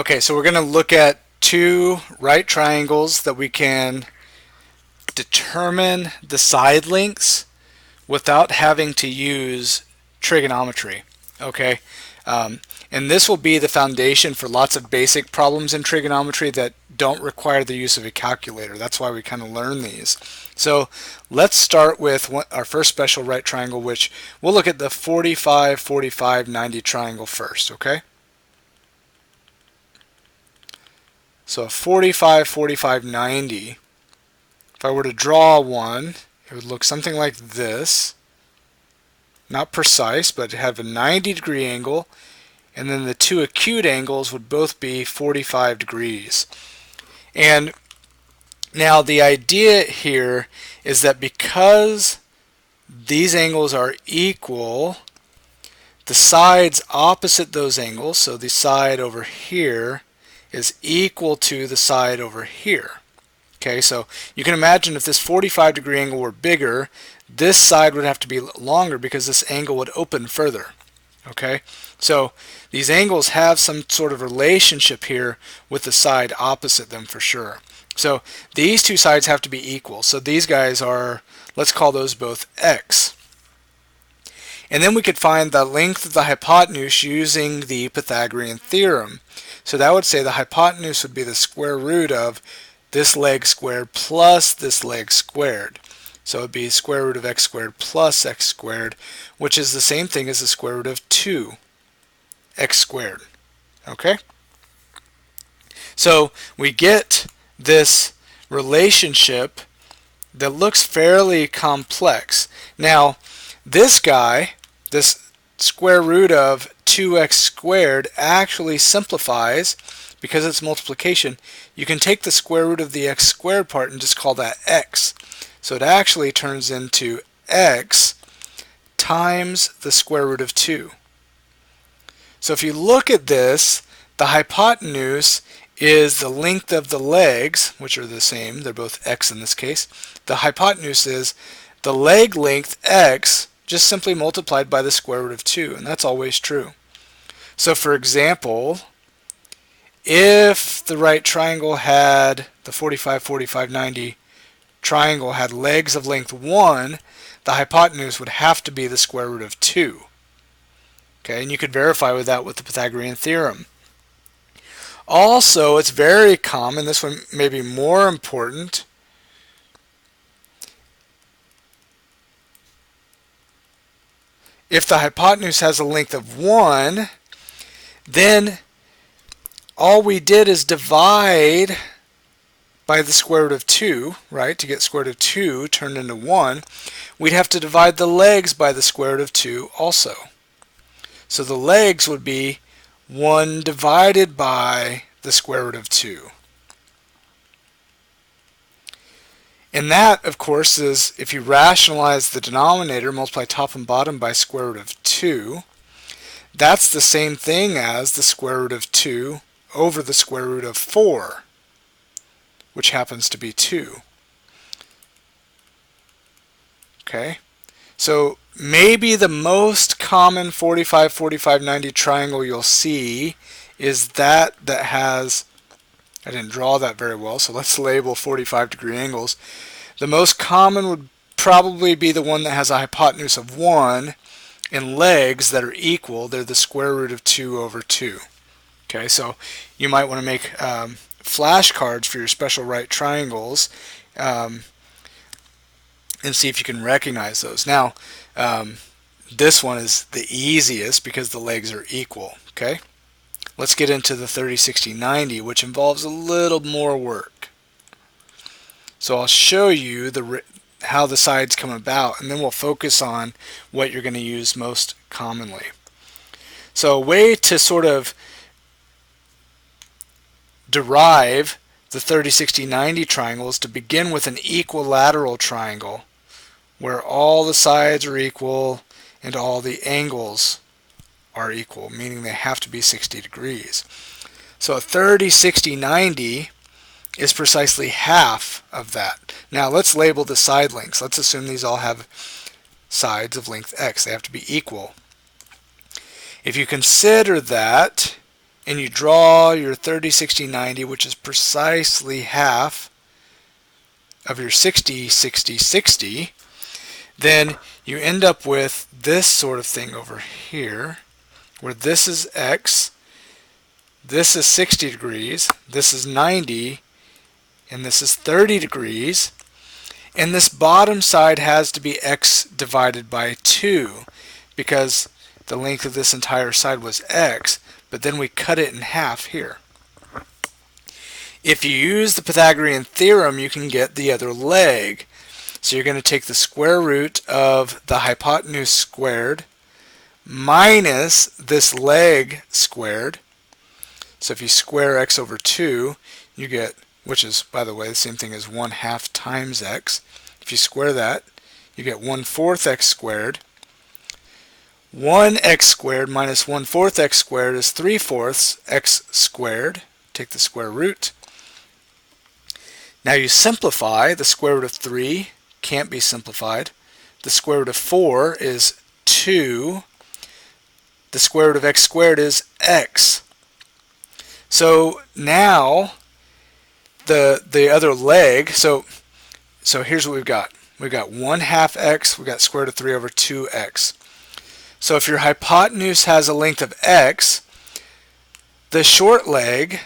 Okay, so we're going to look at two right triangles that we can determine the side lengths without having to use trigonometry. Okay, and this will be the foundation for lots of basic problems in trigonometry that don't require the use of a calculator. That's why we kind of learn these. So let's start with our first special right triangle, which we'll look at the 45, 45, 90 triangle first. Okay. So 45, 45, 90, if I were to draw one, it would look something like this. Not precise, but have a 90-degree angle, and then the two acute angles would both be 45 degrees. And now the idea here is that because these angles are equal, the sides opposite those angles, so the side over here, is equal to the side over here. Okay, so you can imagine if this 45-degree angle were bigger, this side would have to be longer because this angle would open further. Okay, so these angles have some sort of relationship here with the side opposite them for sure. So these two sides have to be equal. So these guys are, let's call those both x. And then we could find the length of the hypotenuse using the Pythagorean theorem. So that would say the hypotenuse would be the square root of this leg squared plus this leg squared. So it would be square root of x squared plus x squared, which is the same thing as the square root of 2x squared. Okay? So we get this relationship that looks fairly complex. Now, this guy, this square root of 2x squared, actually simplifies because it's multiplication. You can take the square root of the x squared part and just call that x. So it actually turns into x times the square root of 2. So if you look at this, the hypotenuse is the length of the legs, which are the same. They're both x in this case. The hypotenuse is the leg length x just simply multiplied by the square root of 2, and that's always true. So for example, if the right triangle had the 45, 45, 90 triangle had legs of length 1, the hypotenuse would have to be the square root of 2. Okay, and you could verify with that with the Pythagorean theorem. Also, it's very common, this one may be more important, if the hypotenuse has a length of 1, then all we did is divide by the square root of 2, right? To get square root of 2 turned into 1, we'd have to divide the legs by the square root of 2 also. So the legs would be 1 divided by the square root of 2. And that, of course, is if you rationalize the denominator, multiply top and bottom by square root of 2, that's the same thing as the square root of 2 over the square root of 4, which happens to be 2. Okay, so maybe the most common 45, 45, 90 triangle you'll see is that has, I didn't draw that very well, so let's label 45-degree angles. The most common would probably be the one that has a hypotenuse of 1 and legs that are equal. They're the square root of 2 over 2. Okay, so you might want to make flashcards for your special right triangles and see if you can recognize those. Now, this one is the easiest because the legs are equal. Okay, let's get into the 30, 60, 90, which involves a little more work. So I'll show you how the sides come about, and then we'll focus on what you're going to use most commonly. So a way to sort of derive the 30, 60, 90 triangle is to begin with an equilateral triangle where all the sides are equal and all the angles are equal, meaning they have to be 60 degrees. So a 30, 60, 90 is precisely half of that. Now let's label the side lengths. Let's assume these all have sides of length x. They have to be equal. If you consider that and you draw your 30, 60, 90, which is precisely half of your 60, 60, 60, then you end up with this sort of thing over here, where this is x, this is 60 degrees, this is 90, and this is 30 degrees, and this bottom side has to be x divided by 2 because the length of this entire side was x, but then we cut it in half here. If you use the Pythagorean theorem, you can get the other leg. So you're going to take the square root of the hypotenuse squared minus this leg squared. So if you square x over 2, you get, which is, by the way, the same thing as 1/2 times x. If you square that, you get 1/4 x squared. 1x squared minus 1/4 x squared is 3/4 x squared. Take the square root. Now you simplify. The square root of 3 can't be simplified. The square root of 4 is 2. The square root of x squared is x. So now the other leg, so here's what we've got. We've got 1/2 x, we've got square root of 3 over 2x. So if your hypotenuse has a length of x, the short leg,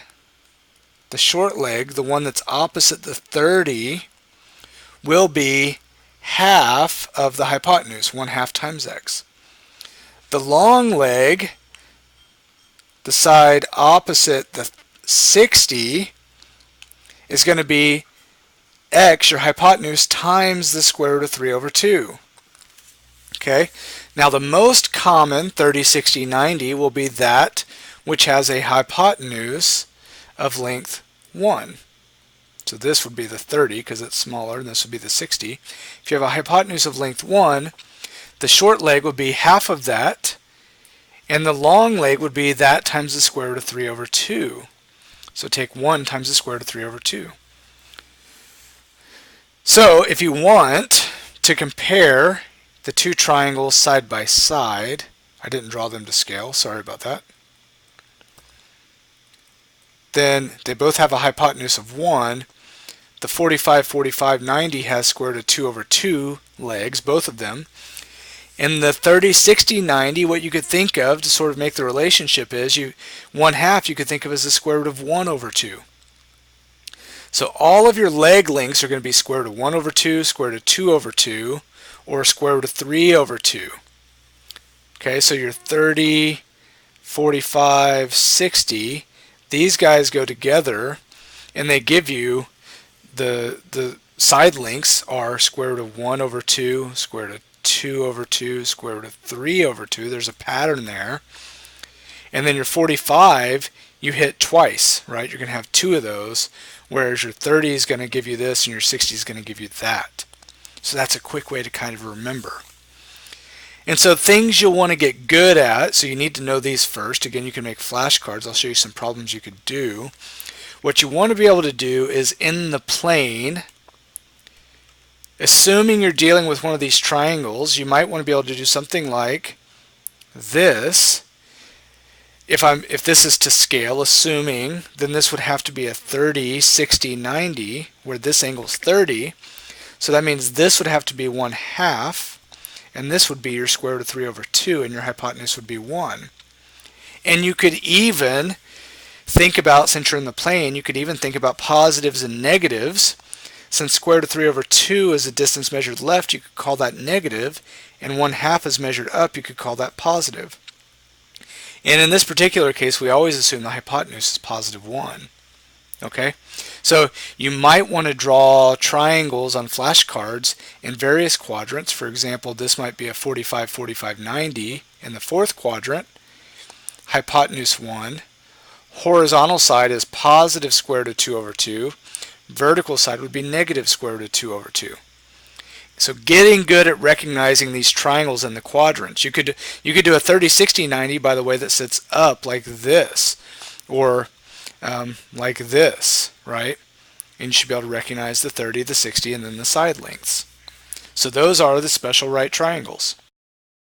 the one that's opposite the 30, will be half of the hypotenuse, 1/2 times x. The long leg, the side opposite the 60, is going to be x, your hypotenuse, times the square root of 3 over 2. Okay? Now the most common 30, 60, 90 will be that which has a hypotenuse of length 1. So this would be the 30 because it's smaller, and this would be the 60. If you have a hypotenuse of length 1, the short leg would be half of that, and the long leg would be that times the square root of 3 over 2. So take 1 times the square root of 3 over 2. So if you want to compare the two triangles side by side, I didn't draw them to scale, sorry about that, then they both have a hypotenuse of 1. The 45, 45, 90 has square root of 2 over 2 legs, both of them. In the 30, 60, 90, what you could think of to sort of make the relationship is 1/2 you could think of as the square root of 1 over 2. So all of your leg lengths are going to be square root of 1 over 2, square root of 2 over 2, or square root of 3 over 2. Okay, so your 30, 45, 60, these guys go together and they give you the side lengths are square root of 1 over 2, square root of 2 over 2, square root of 3 over 2. There's a pattern there. And then your 45, you hit twice, right? You're going to have 2 of those, whereas your 30 is going to give you this and your 60 is going to give you that. So that's a quick way to kind of remember. And so things you'll want to get good at, so you need to know these first. Again, you can make flashcards. I'll show you some problems you could do. What you want to be able to do is in the plane, assuming you're dealing with one of these triangles, you might want to be able to do something like this. If this is to scale, assuming, then this would have to be a 30, 60, 90, where this angle is 30. So that means this would have to be 1/2, and this would be your square root of 3 over 2, and your hypotenuse would be 1. And you could even think about, since you're in the plane, you could even think about positives and negatives. Since square root of 3 over 2 is a distance measured left, you could call that negative, and 1/2 is measured up, you could call that positive. And in this particular case, we always assume the hypotenuse is positive 1. Okay? So you might want to draw triangles on flashcards in various quadrants. For example, this might be a 45, 45, 90 in the 4th quadrant, hypotenuse 1. Horizontal side is positive square root of 2 over 2. Vertical side would be negative square root of 2 over 2. So getting good at recognizing these triangles in the quadrants. You could do a 30, 60, 90, by the way, that sits up like this, or like this, right? And you should be able to recognize the 30, the 60, and then the side lengths. So those are the special right triangles.